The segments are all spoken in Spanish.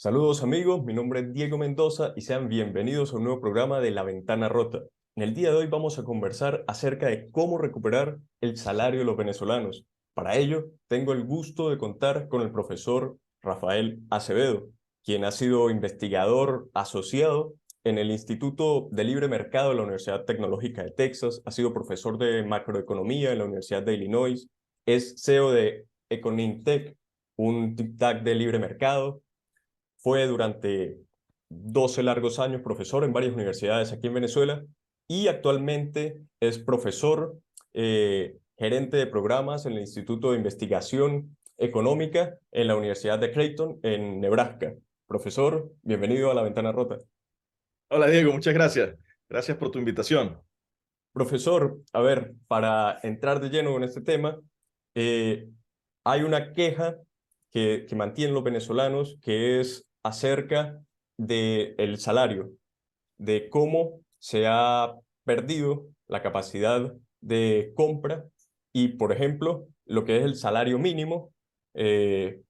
Saludos amigos, mi nombre es Diego Mendoza y sean bienvenidos a un nuevo programa de La Ventana Rota. En el día de hoy vamos a conversar acerca de cómo recuperar el salario de los venezolanos. Para ello, tengo el gusto de contar con el profesor Rafael Acevedo, quien ha sido investigador asociado en el Instituto de Libre Mercado de la Universidad Tecnológica de Texas, ha sido profesor de macroeconomía en la Universidad de Illinois, es CEO de Econintech, un think tank de libre mercado. Fue durante 12 largos años profesor en varias universidades aquí en Venezuela y actualmente es profesor, gerente de programas en el Instituto de Investigación Económica en la Universidad de Creighton en Nebraska. Profesor, bienvenido a La Ventana Rota. Hola Diego, muchas gracias. Gracias por tu invitación. Profesor, a ver, para entrar de lleno en este tema, eh, hay una queja que mantienen los venezolanos que es acerca del salario, de cómo se ha perdido la capacidad de compra y, por ejemplo, lo que es el salario mínimo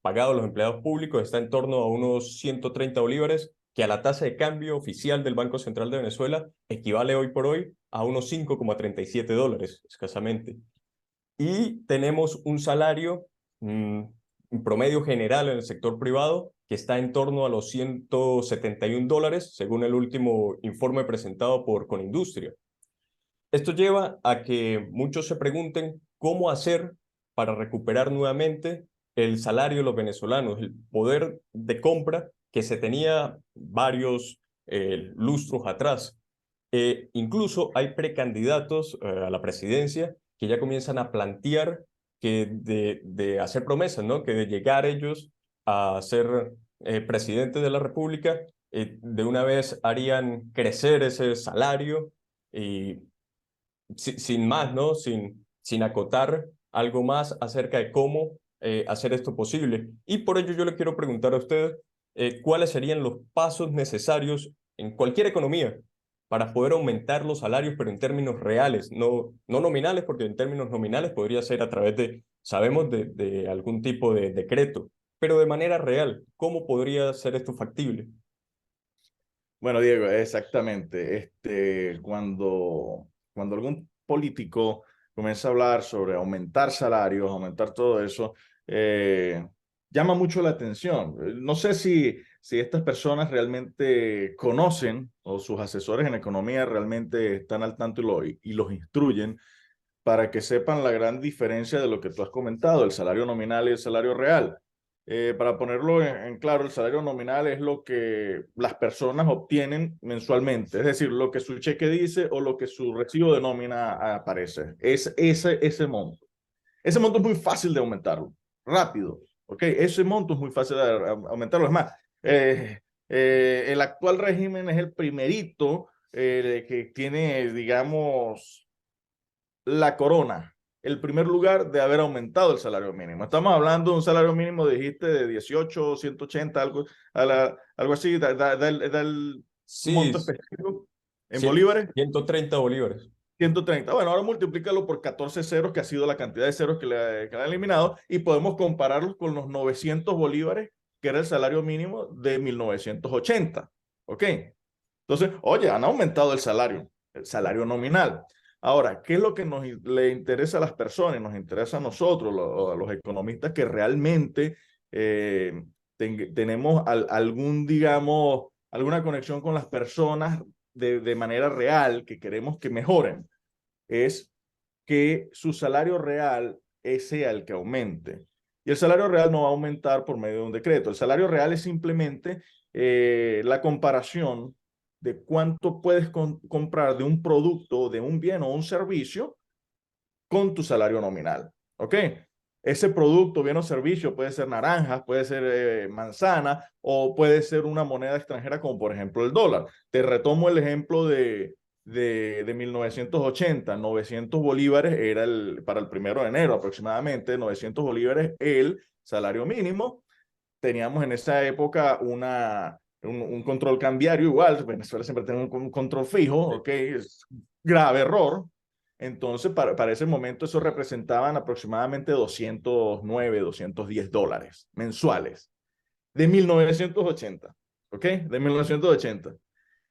pagado a los empleados públicos está en torno a unos 130 bolívares, que a la tasa de cambio oficial del Banco Central de Venezuela equivale hoy por hoy a unos 5,37 dólares escasamente. Y tenemos un salario un promedio general en el sector privado que está en torno a los 171 dólares, según el último informe presentado por Conindustria. Esto lleva a que muchos se pregunten cómo hacer para recuperar nuevamente el salario de los venezolanos, el poder de compra que se tenía varios lustros atrás. Incluso hay precandidatos a la presidencia que ya comienzan a plantear que de hacer promesas, ¿no? Que de llegar ellos a ser presidentes de la República, de una vez harían crecer ese salario y sin más, ¿no? Sin acotar algo más acerca de cómo hacer esto posible. Y por ello yo le quiero preguntar a usted cuáles serían los pasos necesarios en cualquier economía para poder aumentar los salarios, pero en términos reales, no nominales, porque en términos nominales podría ser a través de, sabemos, de algún tipo de decreto, pero de manera real, ¿cómo podría ser esto factible? Bueno, Diego, exactamente. Cuando algún político comienza a hablar sobre aumentar salarios, aumentar todo eso, llama mucho la atención. No sé si estas personas realmente conocen o sus asesores en economía realmente están al tanto y los instruyen para que sepan la gran diferencia de lo que tú has comentado, el salario nominal y el salario real. Para ponerlo en claro, el salario nominal es lo que las personas obtienen mensualmente, es decir, lo que su cheque dice o lo que su recibo de nómina aparece. Es ese monto. Ese monto es muy fácil de aumentarlo, rápido, ¿ok? Ese monto es muy fácil de aumentarlo. Es más, el actual régimen es el primerito que tiene, digamos, la corona, el primer lugar de haber aumentado el salario mínimo. Estamos hablando de un salario mínimo, dijiste, de 18, 180, algo así, da el Sí, monto específico en 100 bolívares. 130 bolívares. 130. Bueno, ahora multiplícalo por 14 ceros, que ha sido la cantidad de ceros que le han eliminado, y podemos compararlos con los 900 bolívares, que era el salario mínimo de 1980. ¿Ok? Entonces, oye, han aumentado el salario nominal. Ahora, ¿qué es lo que le interesa a las personas? Nos interesa a nosotros, a los economistas, que realmente tenemos digamos, alguna conexión con las personas de manera real, que queremos que mejoren, es que su salario real sea el que aumente. Y el salario real no va a aumentar por medio de un decreto. El salario real es simplemente la comparación de cuánto puedes comprar de un producto, de un bien o un servicio con tu salario nominal. ¿Ok? Ese producto, bien o servicio puede ser naranjas, puede ser manzana o puede ser una moneda extranjera como por ejemplo el dólar. Te retomo el ejemplo de 1980, 900 bolívares era para el 1 de enero aproximadamente, 900 bolívares el salario mínimo. Teníamos en esa época un control cambiario igual, Venezuela siempre tiene un control fijo, ¿ok? Es grave error. Entonces, para ese momento eso representaban aproximadamente 209, 210 dólares mensuales. de 1980, ¿ok? De 1980.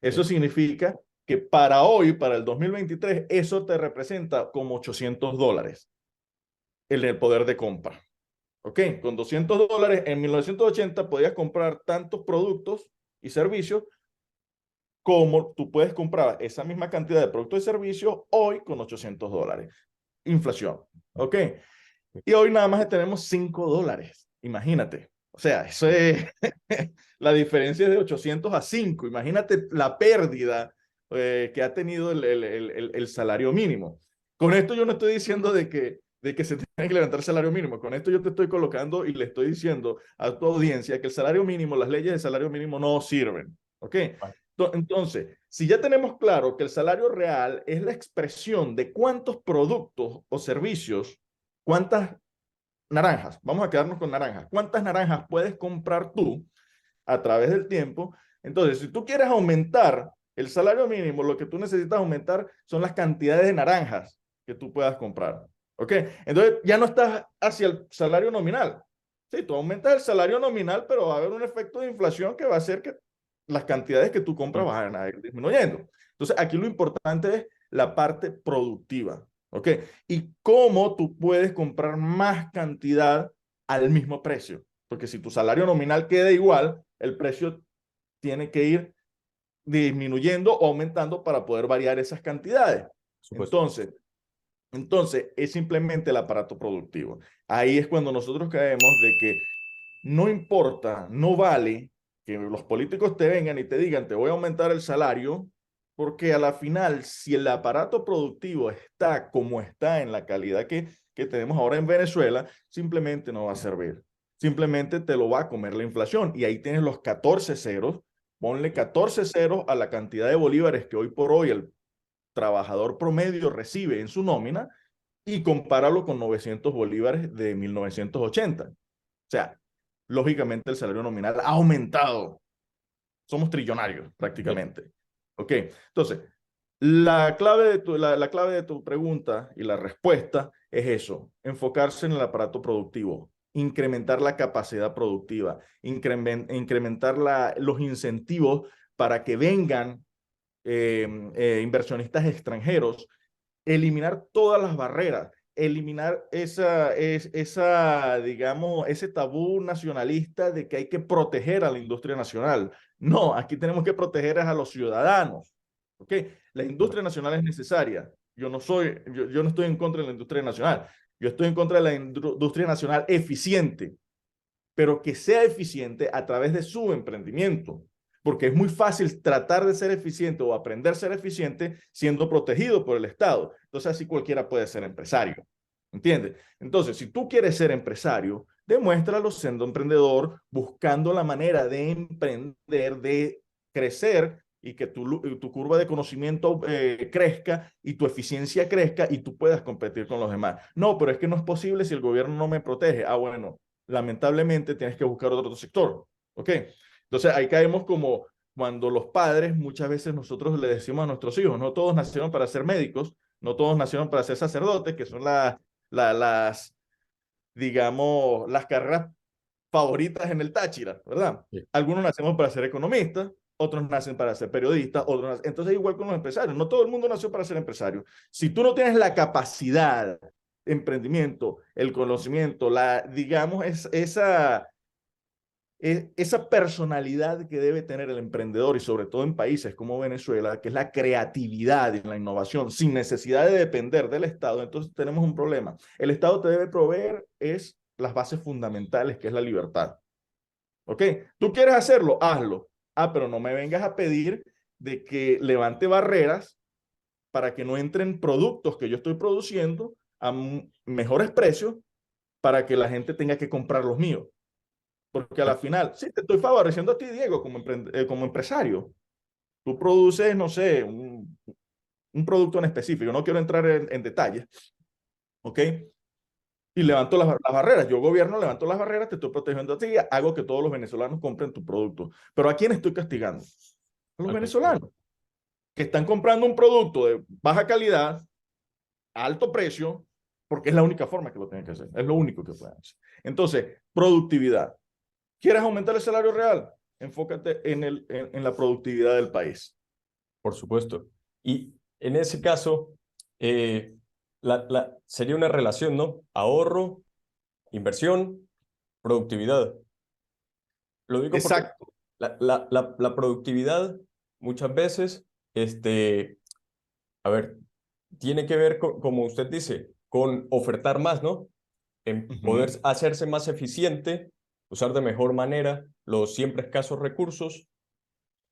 Eso significa que para hoy, para el 2023, eso te representa como $800 en el poder de compra. ¿Ok? Con $200 en 1980 podías comprar tantos productos y servicios como tú puedes comprar esa misma cantidad de productos y servicios hoy con $800. Inflación. ¿Ok? Y hoy nada más tenemos $5. Imagínate. O sea, eso es la diferencia es de 800 a 5. Imagínate la pérdida que ha tenido el salario mínimo. Con esto yo no estoy diciendo de que se tiene que levantar el salario mínimo. Con esto yo te estoy colocando y le estoy diciendo a tu audiencia que el salario mínimo, las leyes de salario mínimo no sirven. ¿Ok? Entonces, si ya tenemos claro que el salario real es la expresión de cuántos productos o servicios, cuántas naranjas, vamos a quedarnos con naranjas, cuántas naranjas puedes comprar tú a través del tiempo. Entonces, si tú quieres aumentar el salario mínimo, lo que tú necesitas aumentar son las cantidades de naranjas que tú puedas comprar. ¿Ok? Entonces, ya no estás hacia el salario nominal. Sí, tú aumentas el salario nominal, pero va a haber un efecto de inflación que va a hacer que las cantidades que tú compras van a ir disminuyendo. Entonces, aquí lo importante es la parte productiva. ¿Ok? Y cómo tú puedes comprar más cantidad al mismo precio. Porque si tu salario nominal queda igual, el precio tiene que ir disminuyendo o aumentando para poder variar esas cantidades. Entonces, es simplemente el aparato productivo. Ahí es cuando nosotros caemos de que no importa, no vale que los políticos te vengan y te digan, te voy a aumentar el salario, porque a la final, si el aparato productivo está como está en la calidad que tenemos ahora en Venezuela, simplemente no va a servir. Simplemente te lo va a comer la inflación. Y ahí tienes los 14 ceros. Ponle 14 ceros a la cantidad de bolívares que hoy por hoy el trabajador promedio recibe en su nómina y compáralo con 900 bolívares de 1980. O sea, lógicamente el salario nominal ha aumentado. Somos trillonarios prácticamente. ¿Ok? Entonces, la clave de tu pregunta y la respuesta es eso, enfocarse en el aparato productivo, incrementar la capacidad productiva, incrementar los incentivos para que vengan inversionistas extranjeros, eliminar todas las barreras, eliminar digamos, ese tabú nacionalista de que hay que proteger a la industria nacional. No, aquí tenemos que proteger a los ciudadanos. ¿Ok? La industria nacional es necesaria. Yo no estoy en contra de la industria nacional. Yo estoy en contra de la industria nacional eficiente, pero que sea eficiente a través de su emprendimiento, porque es muy fácil tratar de ser eficiente o aprender a ser eficiente siendo protegido por el Estado. Entonces así cualquiera puede ser empresario. ¿Entiendes? Entonces, si tú quieres ser empresario, demuéstralo siendo emprendedor, buscando la manera de emprender, de crecer y que tu curva de conocimiento crezca y tu eficiencia crezca y tú puedas competir con los demás. No, pero es que no es posible si el gobierno no me protege. Ah, bueno, lamentablemente tienes que buscar otro sector. ¿Ok? Entonces ahí caemos como cuando los padres, muchas veces nosotros le decimos a nuestros hijos, no todos nacieron para ser médicos, no todos nacieron para ser sacerdotes, que son digamos, las carreras favoritas en el Táchira, ¿verdad? Sí. Algunos nacemos para ser economistas, otros nacen para ser periodistas, entonces igual con los empresarios, no todo el mundo nació para ser empresario. Si tú no tienes la capacidad, emprendimiento, el conocimiento, digamos, esa personalidad que debe tener el emprendedor y sobre todo en países como Venezuela, que es la creatividad y la innovación, sin necesidad de depender del Estado, entonces tenemos un problema. El Estado te debe proveer las bases fundamentales, que es la libertad. ¿Ok? ¿Tú quieres hacerlo? Hazlo. Ah, pero no me vengas a pedir de que levante barreras para que no entren productos que yo estoy produciendo a mejores precios para que la gente tenga que comprar los míos. Porque a la final, sí, te estoy favoreciendo a ti, Diego, como empresario. Tú produces, no sé, un producto en específico. No quiero entrar en detalles, ¿ok? Y levanto las barreras. Yo, gobierno, levanto las barreras, te estoy protegiendo a ti, hago que todos los venezolanos compren tu producto. Pero ¿a quién estoy castigando? A los venezolanos, que están comprando un producto de baja calidad, a alto precio, porque es la única forma que lo tienen que hacer. Es lo único que pueden hacer. Entonces, productividad. ¿Quieres aumentar el salario real? Enfócate en la productividad del país. Por supuesto. Y en ese caso, sería una relación, ¿no? Ahorro, inversión, productividad. Lo digo porque Exacto. la productividad muchas veces, a ver, tiene que ver con, como usted dice, con ofertar más, ¿no? En poder Ujú. hacerse más eficiente, usar de mejor manera los siempre escasos recursos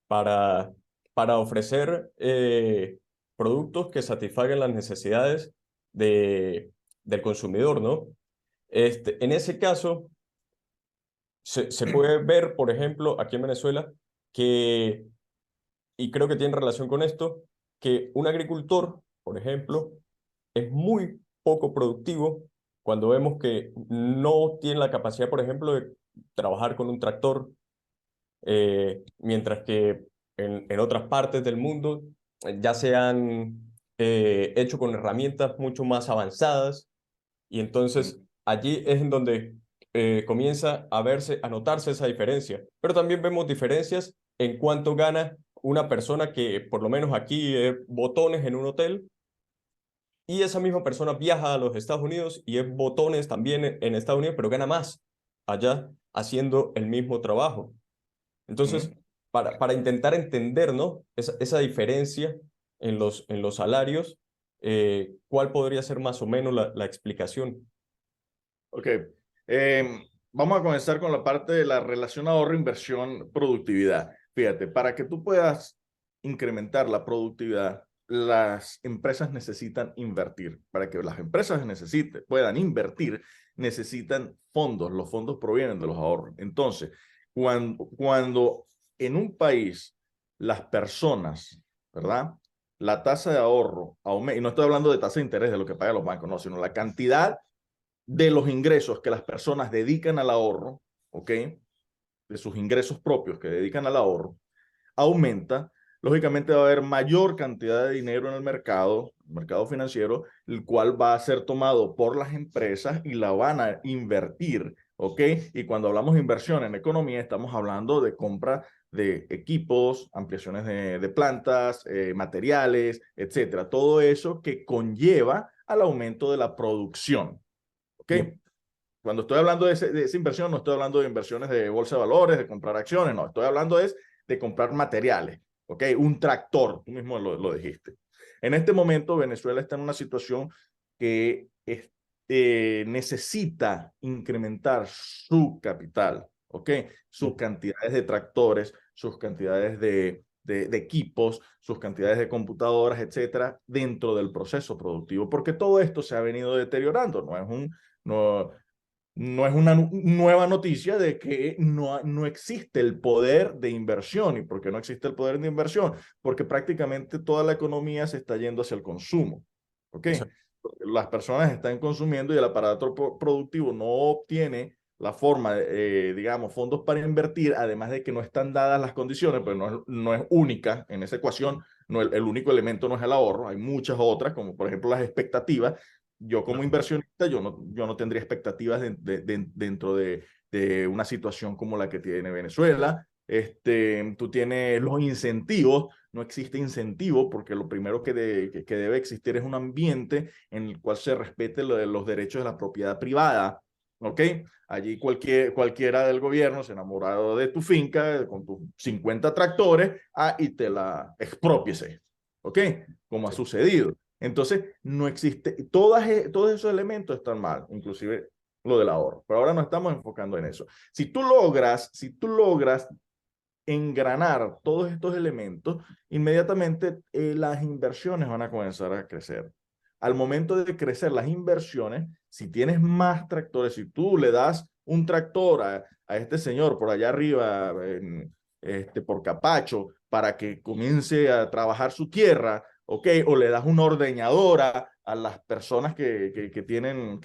para, para ofrecer productos que satisfagan las necesidades del consumidor, ¿no? En ese caso, se puede ver, por ejemplo, aquí en Venezuela, que, y creo que tiene relación con esto, que un agricultor, por ejemplo, es muy poco productivo cuando vemos que no tiene la capacidad, por ejemplo, de trabajar con un tractor, mientras que en otras partes del mundo ya se han hecho con herramientas mucho más avanzadas y entonces allí es en donde comienza a verse, a notarse esa diferencia. Pero también vemos diferencias en cuánto gana una persona que por lo menos aquí botones en un hotel y esa misma persona viaja a los Estados Unidos y es botones también en Estados Unidos, pero gana más allá haciendo el mismo trabajo. Entonces, Ujú. para intentar entender, ¿no? Esa diferencia en los salarios, ¿cuál podría ser más o menos la explicación? Ok. Vamos a comenzar con la parte de la relación ahorro-inversión-productividad. Fíjate, para que tú puedas incrementar la productividad, las empresas necesitan invertir. Para que las empresas puedan invertir, necesitan fondos. Los fondos provienen de los ahorros. Entonces, cuando en un país las personas, ¿verdad? La tasa de ahorro aumenta, y no estoy hablando de tasa de interés de lo que pagan los bancos, no, sino la cantidad de los ingresos que las personas dedican al ahorro, ¿ok? De sus ingresos propios que dedican al ahorro, aumenta, lógicamente va a haber mayor cantidad de dinero en el mercado financiero, el cual va a ser tomado por las empresas y la van a invertir, ¿ok? Y cuando hablamos de inversión en economía, estamos hablando de compra de equipos, ampliaciones de plantas, materiales, etcétera. Todo eso que conlleva al aumento de la producción. ¿Ok? Bien, Cuando estoy hablando de esa inversión, no estoy hablando de inversiones de bolsa de valores, de comprar acciones, no, estoy hablando de comprar materiales, ¿ok? Un tractor, tú mismo lo dijiste. En este momento, Venezuela está en una situación que necesita incrementar su capital, ¿ok? Sus bien, cantidades de tractores, sus cantidades de equipos, sus cantidades de computadoras, etcétera, dentro del proceso productivo, porque todo esto se ha venido deteriorando, no, no es una nueva noticia de que no existe el poder de inversión. ¿Y por qué no existe el poder de inversión? Porque prácticamente toda la economía se está yendo hacia el consumo. ¿Ok? exacto. Las personas están consumiendo y el aparato productivo no obtiene la forma, digamos, fondos para invertir, además de que no están dadas las condiciones, pero no es única en esa ecuación, no, el único elemento no es el ahorro, hay muchas otras, como por ejemplo las expectativas. Yo como Claro. inversionista, yo no tendría expectativas dentro de una situación como la que tiene Venezuela. Tú tienes los incentivos, no existe incentivo porque lo primero que debe existir es un ambiente en el cual se respete los derechos de la propiedad privada. ¿Ok? Allí cualquiera del gobierno se enamorado de tu finca con tus 50 tractores y te la expropiese. ¿Ok? Como ha Sí. sucedido. Entonces, no existe, todos esos elementos están mal, inclusive lo del ahorro, pero ahora nos estamos enfocando en eso. Si tú logras engranar todos estos elementos, inmediatamente las inversiones van a comenzar a crecer. Al momento de crecer las inversiones, si tienes más tractores, si tú le das un tractor a este señor por allá arriba, por Capacho, para que comience a trabajar su tierra, ¿ok? O le das una ordeñadora a las personas que tienen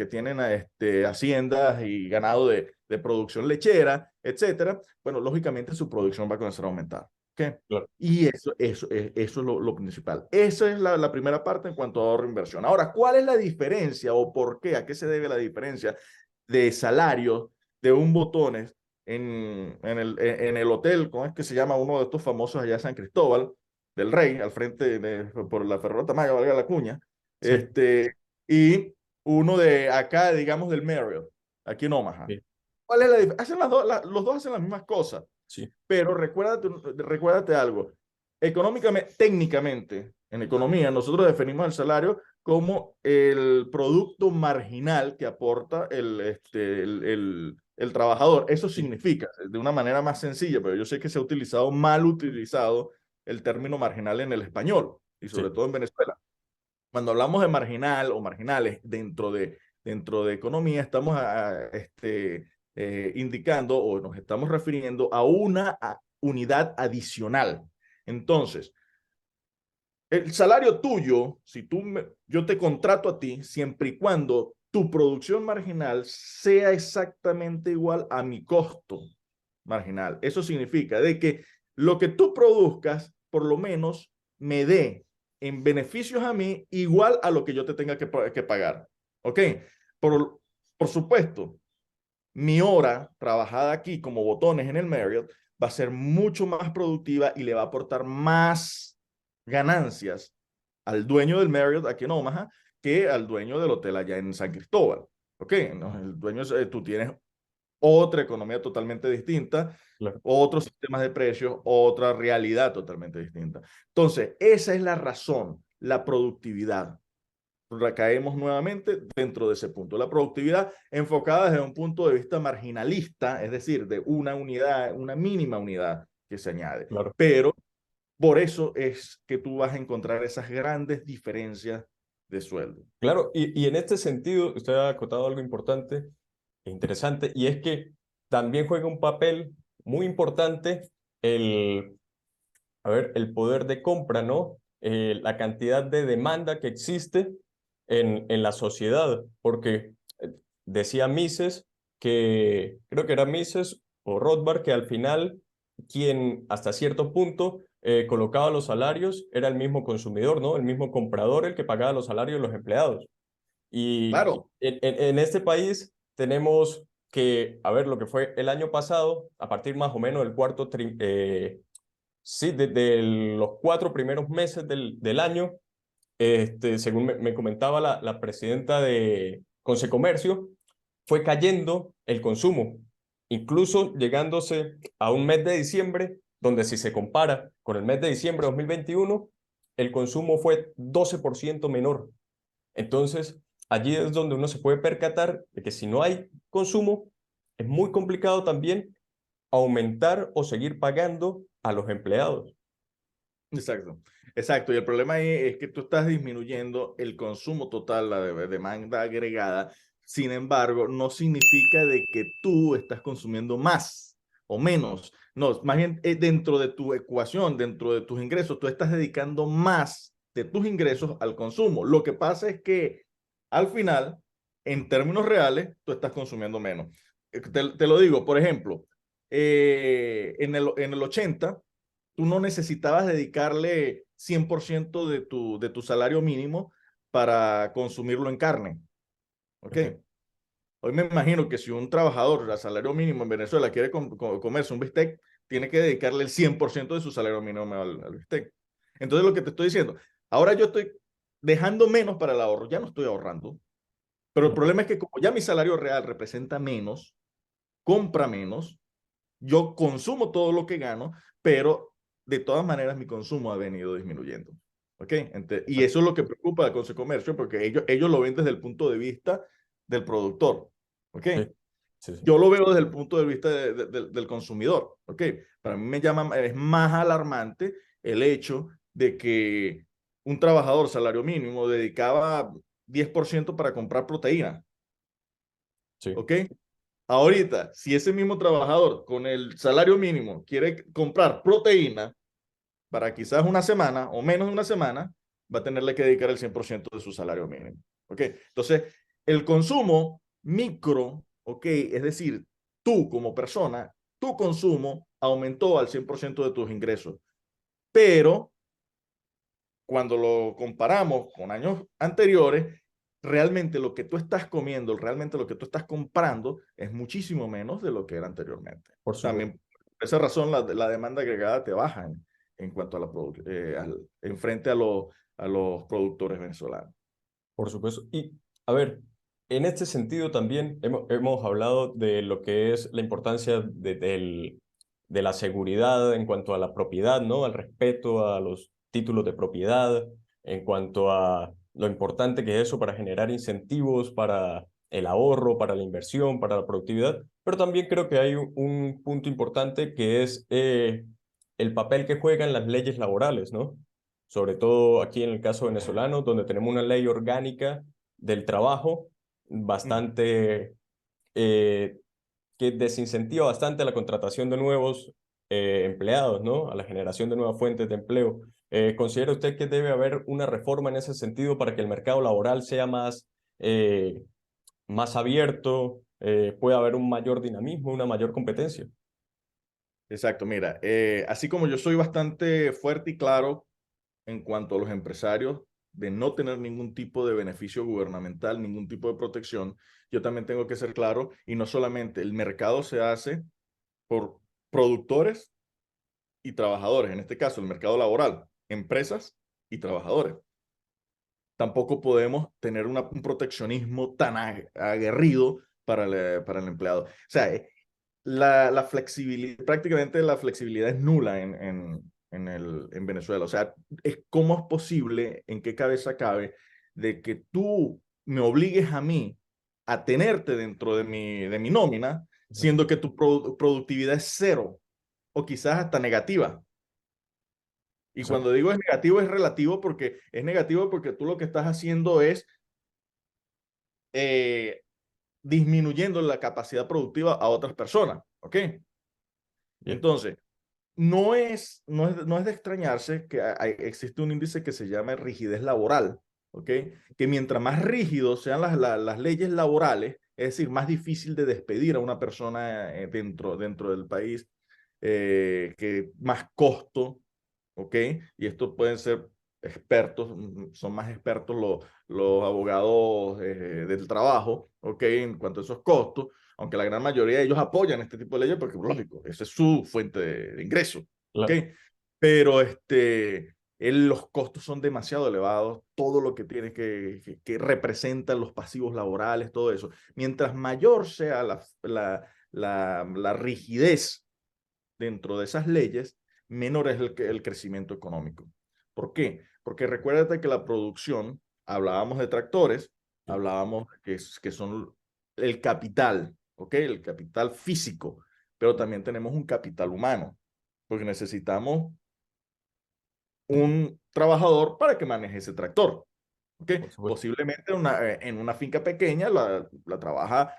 haciendas y ganado de producción lechera, etcétera. Bueno, lógicamente su producción va a comenzar a aumentar. ¿Ok? Claro. Y eso es lo principal. Esa es la primera parte en cuanto a ahorro e inversión. Ahora, ¿cuál es la diferencia o por qué? ¿A qué se debe la diferencia de salarios de un botones en el hotel, ¿cómo es que se llama? Uno de estos famosos allá de San Cristóbal, del Rey, al frente por la Ferrota Tamayo, valga la cuña, Sí, y uno de acá, digamos, del Marriott, aquí en Omaha. sí, ¿Cuál es la diferencia? Hacen los dos hacen las mismas cosas, sí, pero recuérdate algo. Económicamente, técnicamente, en economía, nosotros definimos el salario como el producto marginal que aporta el trabajador. Eso sí, significa, de una manera más sencilla, pero yo sé que se ha utilizado, mal utilizado, el término marginal en el español y sobre sí, todo en Venezuela. Cuando hablamos de marginal o marginales dentro de economía, estamos indicando o nos estamos refiriendo a una unidad adicional. Entonces, el salario tuyo, si yo te contrato a ti, siempre y cuando tu producción marginal sea exactamente igual a mi costo marginal. Eso significa de que lo que tú produzcas, por lo menos, me dé en beneficios a mí igual a lo que yo te tenga que pagar. ¿Ok? Por, por supuesto, mi hora trabajada aquí como botones en el Marriott va a ser mucho más productiva y le va a aportar más ganancias al dueño del Marriott aquí en Omaha que al dueño del hotel allá en San Cristóbal. ¿Ok? ¿No? El dueño, tú tienes otra economía totalmente distinta, claro, otros sistemas de precios, otra realidad totalmente distinta. Entonces, esa es la razón, la productividad. Recaemos nuevamente dentro de ese punto. La productividad enfocada desde un punto de vista marginalista, es decir, de una unidad, una mínima unidad que se añade. claro. Pero por eso es que tú vas a encontrar esas grandes diferencias de sueldo. Claro, y en este sentido, usted ha acotado algo importante e interesante, y es que también juega un papel muy importante el, a ver, el poder de compra, ¿no? La cantidad de demanda que existe en la sociedad, porque decía Mises que, creo que era Mises o Rothbard, que al final quien hasta cierto punto colocaba los salarios era el mismo consumidor, ¿no? El mismo comprador, el que pagaba los salarios de los empleados. Y Claro, en este país tenemos que, a ver, lo que fue el año pasado, a partir más o menos del sí, de los 4 primeros meses del año, según me comentaba la presidenta de Consecomercio, fue cayendo el consumo, incluso llegándose a un mes de diciembre, donde si se compara con el mes de diciembre de 2021, el consumo fue 12% menor. Entonces, allí es donde uno se puede percatar de que si no hay consumo, es muy complicado también aumentar o seguir pagando a los empleados. exacto. Exacto. Y el problema ahí es que tú estás disminuyendo el consumo total, la demanda agregada. Sin embargo, no significa de que tú estás consumiendo más o menos. No, más bien dentro de tu ecuación, dentro de tus ingresos, tú estás dedicando más de tus ingresos al consumo. Lo que pasa es que al final, en términos reales, tú estás consumiendo menos. Te lo digo, por ejemplo, en el 80 tú no necesitabas dedicarle 100% de tu salario mínimo para consumirlo en carne. ¿Ok? Ok, Hoy me imagino que si un trabajador a salario mínimo en Venezuela quiere comerse un bistec, tiene que dedicarle el 100% de su salario mínimo al bistec. Entonces, lo que te estoy diciendo, ahora yo estoy dejando menos para el ahorro, ya no estoy ahorrando, pero el ok, problema es que como ya mi salario real representa menos, compra menos, yo consumo todo lo que gano, pero de todas maneras mi consumo ha venido disminuyendo. ¿Ok? Y eso es lo que preocupa al Consecomercio porque ellos lo ven desde el punto de vista del productor. ¿Ok? sí, sí, sí, Yo lo veo desde el punto de vista del consumidor. ¿Ok? Para mí es más alarmante el hecho de que un trabajador salario mínimo dedicaba 10% para comprar proteína. sí, ¿Ok? Ahorita, si ese mismo trabajador con el salario mínimo quiere comprar proteína para quizás una semana o menos de una semana, va a tenerle que dedicar el 100% de su salario mínimo. ¿Ok? Entonces, el consumo micro, ¿ok? Es decir, tú como persona, tu consumo aumentó al 100% de tus ingresos. Pero cuando lo comparamos con años anteriores, realmente lo que tú estás comiendo, realmente lo que tú estás comprando es muchísimo menos de lo que era anteriormente. Por supuesto. También, por esa razón, la demanda agregada te baja en cuanto a en frente a los productores venezolanos. Por supuesto. Y, a ver, en este sentido también hemos hablado de lo que es la importancia de la seguridad en cuanto a la propiedad, ¿no? Al respeto a los títulos de propiedad, en cuanto a lo importante que es eso para generar incentivos para el ahorro, para la inversión, para la productividad. Pero también creo que hay un punto importante que es el papel que juegan las leyes laborales, ¿no? Sobre todo aquí en el caso venezolano, donde tenemos una ley orgánica del trabajo Ujú. bastante eh, que desincentiva bastante la contratación de nuevos empleados, ¿no? A la generación de nuevas fuentes de empleo. ¿Considera usted que debe haber una reforma en ese sentido para que el mercado laboral sea más abierto, pueda haber un mayor dinamismo, una mayor competencia? Exacto, mira, así como yo soy bastante fuerte y claro en cuanto a los empresarios de no tener ningún tipo de beneficio gubernamental, ningún tipo de protección, yo también tengo que ser claro, y no solamente el mercado se hace por productores y trabajadores, en este caso el mercado laboral, empresas y trabajadores. Tampoco podemos tener un proteccionismo tan aguerrido para el empleado. O sea, la flexibilidad, prácticamente la flexibilidad es nula en Venezuela. O sea, ¿cómo es posible, en qué cabeza cabe, de que tú me obligues a mí a tenerte dentro de mi nómina, siendo que tu productividad es cero o quizás hasta negativa? Y Exacto. cuando digo es negativo, es relativo porque es negativo porque tú lo que estás haciendo es eh, disminuyendo la capacidad productiva a otras personas, ¿ok? Bien. Entonces, no es de extrañarse que existe un índice que se llama rigidez laboral, ¿ok? Que mientras más rígidos sean las leyes laborales, es decir, más difícil de despedir a una persona dentro del país, que más costo, ¿ok? Y estos pueden ser expertos, son más expertos los abogados del trabajo, ¿ok? En cuanto a esos costos, aunque la gran mayoría de ellos apoyan este tipo de leyes porque, lógico, esa es su fuente de ingreso, ¿ok? Claro. Pero los costos son demasiado elevados, todo lo que tiene que representan los pasivos laborales, todo eso. Mientras mayor sea la rigidez dentro de esas leyes, menor es el crecimiento económico. ¿Por qué? Porque recuérdate que la producción, hablábamos de tractores, Bien. hablábamos que son el capital, ¿ok? El capital físico, pero también tenemos un capital humano, porque necesitamos un trabajador para que maneje ese tractor. ¿Ok? Por supuesto. Posiblemente en una finca pequeña la trabaja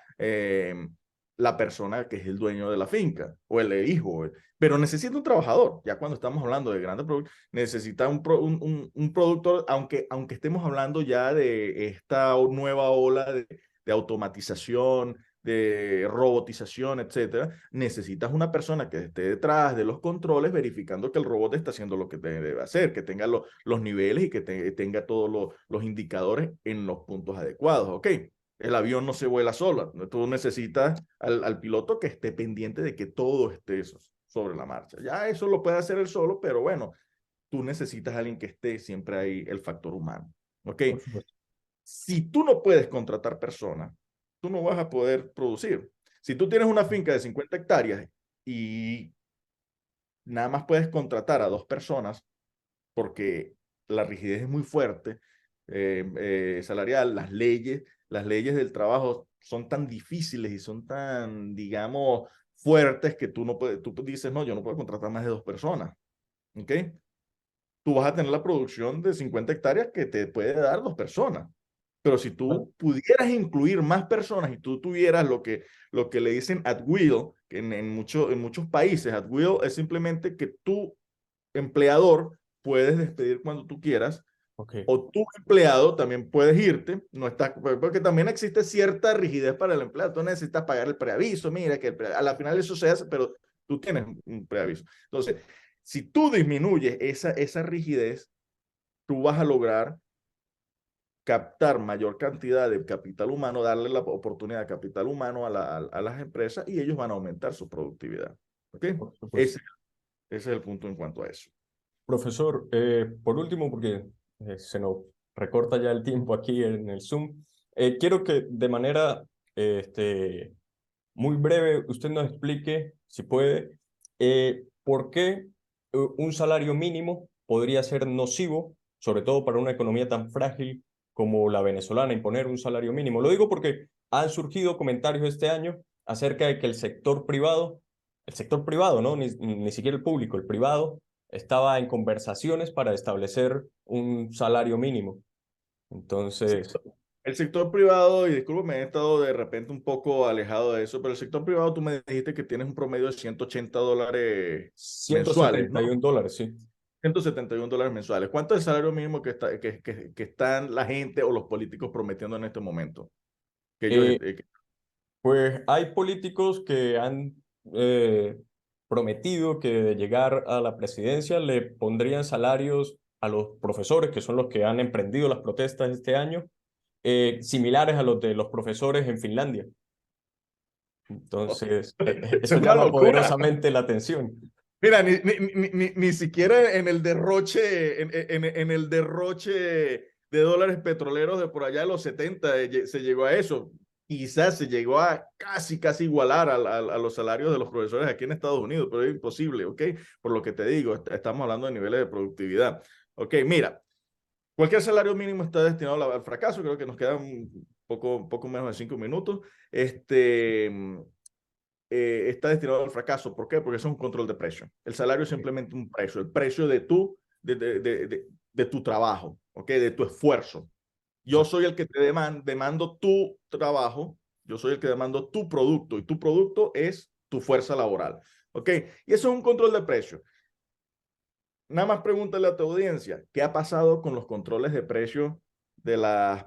la persona que es el dueño de la finca o el hijo, pero necesita un trabajador. Ya cuando estamos hablando de grandes productos, necesita un productor, aunque estemos hablando ya de esta nueva ola de automatización, de robotización, etcétera, necesitas una persona que esté detrás de los controles verificando que el robot está haciendo lo que debe hacer, que tenga los niveles y que tenga todos los indicadores en los puntos adecuados, ¿ok? El avión no se vuela solo, tú necesitas al piloto que esté pendiente de que todo esté sobre la marcha. Ya eso lo puede hacer él solo, pero bueno, tú necesitas a alguien que esté siempre ahí, el factor humano, ¿ok? Por supuesto. Si tú no puedes contratar personas, tú no vas a poder producir. Si tú tienes una finca de 50 hectáreas y nada más puedes contratar a 2 personas porque la rigidez es muy fuerte, salarial, las leyes del trabajo son tan difíciles y son tan, digamos, fuertes que tú no puedes, tú dices, no, yo no puedo contratar más de 2 personas, ¿ok? Tú vas a tener la producción de 50 hectáreas que te puede dar 2 personas. Pero si Claro. tú pudieras incluir más personas y tú tuvieras lo que le dicen at will, que en muchos países, at will es simplemente que tu empleador puedes despedir cuando tú quieras, Ok. o tu empleado también puedes irte, no está, porque también existe cierta rigidez para el empleado. Tú necesitas pagar el preaviso, mira que a la final eso se hace, pero tú tienes un preaviso. Entonces, si tú disminuyes esa rigidez, tú vas a lograr captar mayor cantidad de capital humano, darle la oportunidad de capital humano a las empresas y ellos van a aumentar su productividad. ¿Ok? Por supuesto. Ese es el punto en cuanto a eso. Profesor, por último, porque se nos recorta ya el tiempo aquí en el Zoom, quiero que de manera muy breve usted nos explique, si puede, por qué un salario mínimo podría ser nocivo, sobre todo para una economía tan frágil como la venezolana, imponer un salario mínimo. Lo digo porque han surgido comentarios este año acerca de que el sector privado, ¿no? Ni siquiera el público, el privado, estaba en conversaciones para establecer un salario mínimo. Entonces, El sector privado, y discúlpame, he estado de repente un poco alejado de eso, pero el sector privado tú me dijiste que tienes un promedio de $180 ciento mensuales, setenta y ¿no? un dólares, sí. $171 mensuales. ¿Cuánto es el salario mínimo que están la gente o los políticos prometiendo en este momento? Que ellos, Eh, Pues hay políticos que han prometido que de llegar a la presidencia le pondrían salarios a los profesores, que son los que han emprendido las protestas este año, similares a los de los profesores en Finlandia. Entonces, es eso una llama locura. poderosamente la atención. Mira, ni siquiera en el derroche, en el derroche de dólares petroleros de por allá de los 70 se llegó a eso. Quizás se llegó a casi igualar a los salarios de los profesores aquí en Estados Unidos, pero es imposible, ¿ok? Por lo que te digo, estamos hablando de niveles de productividad. Ok, mira, cualquier salario mínimo está destinado al fracaso, creo que nos quedan un poco menos de 5 minutos. Está destinado al fracaso. ¿Por qué? Porque eso es un control de precio. El salario es simplemente un precio, el precio de tu trabajo, ¿ok? De tu esfuerzo. Yo soy el que te demando tu trabajo, yo soy el que demando tu producto y tu producto es tu fuerza laboral, ¿ok? Y eso es un control de precio. Nada más pregúntale a tu audiencia, ¿qué ha pasado con los controles de precio de las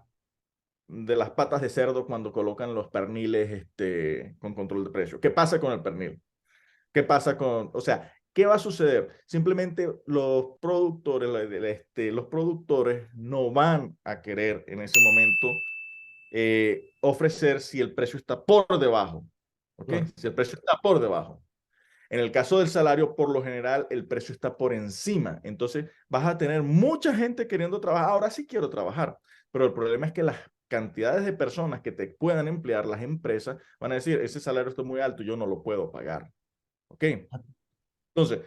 patas de cerdo cuando colocan los perniles con control de precio? ¿Qué pasa con el pernil? ¿Qué pasa o sea, qué va a suceder? Simplemente los productores no van a querer en ese momento ofrecer si el precio está por debajo, ¿ok? Claro. Si el precio está por debajo. En el caso del salario, por lo general, el precio está por encima. Entonces, vas a tener mucha gente queriendo trabajar. Ahora sí quiero trabajar, pero el problema es que las cantidades de personas que te puedan emplear, las empresas, van a decir, ese salario está muy alto, yo no lo puedo pagar. ¿Ok? Entonces,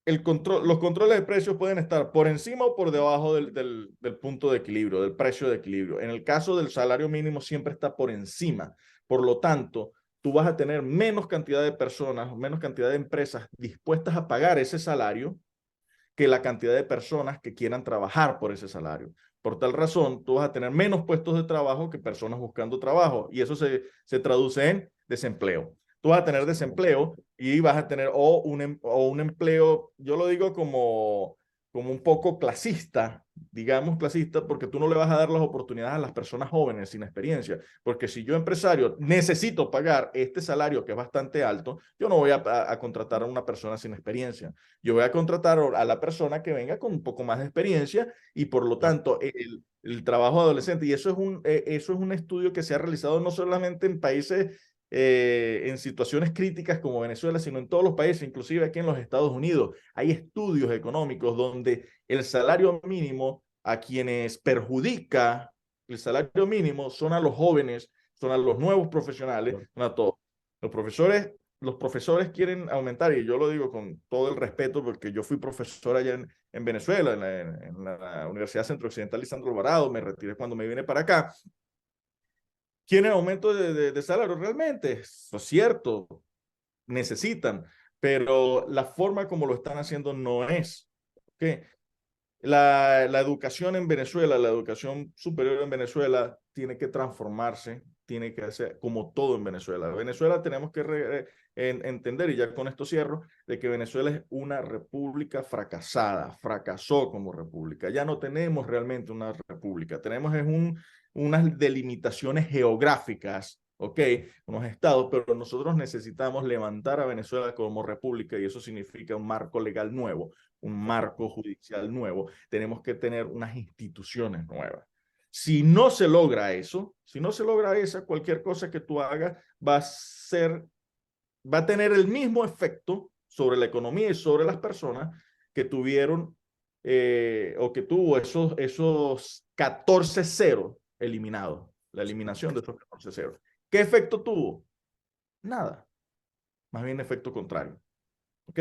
los controles de precios pueden estar por encima o por debajo del punto de equilibrio, del precio de equilibrio. En el caso del salario mínimo siempre está por encima. Por lo tanto, tú vas a tener menos cantidad de personas, menos cantidad de empresas dispuestas a pagar ese salario que la cantidad de personas que quieran trabajar por ese salario. Por tal razón, tú vas a tener menos puestos de trabajo que personas buscando trabajo y eso se traduce en desempleo. Tú vas a tener desempleo y vas a tener o un empleo, yo lo digo como un poco clasista, digamos clasista, porque tú no le vas a dar las oportunidades a las personas jóvenes sin experiencia, porque si yo empresario necesito pagar este salario que es bastante alto, yo no voy a contratar a una persona sin experiencia, yo voy a contratar a la persona que venga con un poco más de experiencia y por lo Claro. tanto el trabajo adolescente, y eso es un estudio que se ha realizado no solamente en países en situaciones críticas como Venezuela, sino en todos los países, inclusive aquí en los Estados Unidos. Hay estudios económicos donde el salario mínimo a quienes perjudica el salario mínimo son a los jóvenes, son a los nuevos profesionales, Claro. son a todos. Los profesores quieren aumentar, y yo lo digo con todo el respeto, porque yo fui profesor allá en Venezuela, en la Universidad Centro Occidental Lisandro Alvarado, me retiré cuando me vine para acá. ¿Quieren aumento de salario? Realmente, eso es cierto, necesitan, pero la forma como lo están haciendo no es. ¿Okay? La educación en Venezuela, la educación superior en Venezuela tiene que transformarse, tiene que ser como todo en Venezuela. Venezuela tenemos que entender, y ya con esto cierro, de que Venezuela es una república fracasada, fracasó como república. Ya no tenemos realmente una república, tenemos unas delimitaciones geográficas, ¿ok? Unos estados, pero nosotros necesitamos levantar a Venezuela como república y eso significa un marco legal nuevo, un marco judicial nuevo, tenemos que tener unas instituciones nuevas. Si no se logra eso, si no se logra esa, cualquier cosa que tú hagas va a tener el mismo efecto sobre la economía y sobre las personas que tuvieron o que tuvo esos 14 ceros eliminados, la eliminación de esos 14 ceros. ¿Qué efecto tuvo? Nada, más bien efecto contrario. ¿Ok?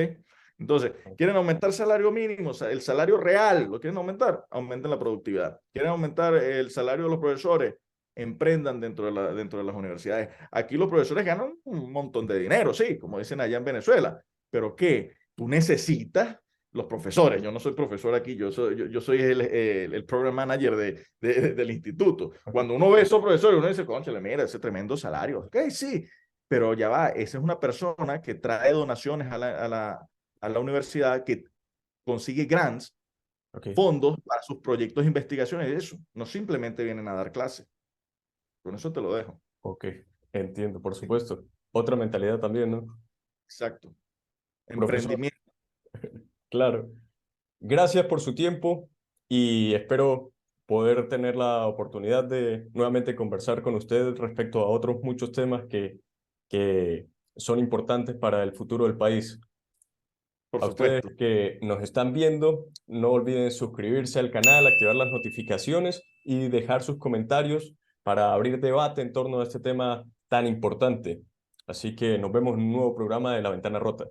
Entonces, ¿quieren aumentar el salario mínimo? O sea, el salario real, ¿lo quieren aumentar? Aumenten la productividad. ¿Quieren aumentar el salario de los profesores? Emprendan dentro de las universidades. Aquí los profesores ganan un montón de dinero, sí, como dicen allá en Venezuela. ¿Pero qué? Tú necesitas los profesores. Yo no soy profesor aquí, yo soy el program manager del instituto. Cuando uno ve a esos profesores, uno dice, cónchale, mira, ese tremendo salario. Ok, sí, pero ya va, esa es una persona que trae donaciones a la universidad, que consigue grants, fondos para sus proyectos de investigación y eso. No simplemente vienen a dar clases. Con eso te lo dejo. Ok, entiendo, por supuesto. Otra mentalidad también, ¿no? Exacto. Profesor, Emprendimiento. claro. Gracias por su tiempo y espero poder tener la oportunidad de nuevamente conversar con usted respecto a otros muchos temas que son importantes para el futuro del país. Por A ustedes supuesto. que nos están viendo, no olviden suscribirse al canal, activar las notificaciones y dejar sus comentarios para abrir debate en torno a este tema tan importante. Así que nos vemos en un nuevo programa de La Ventana Rota.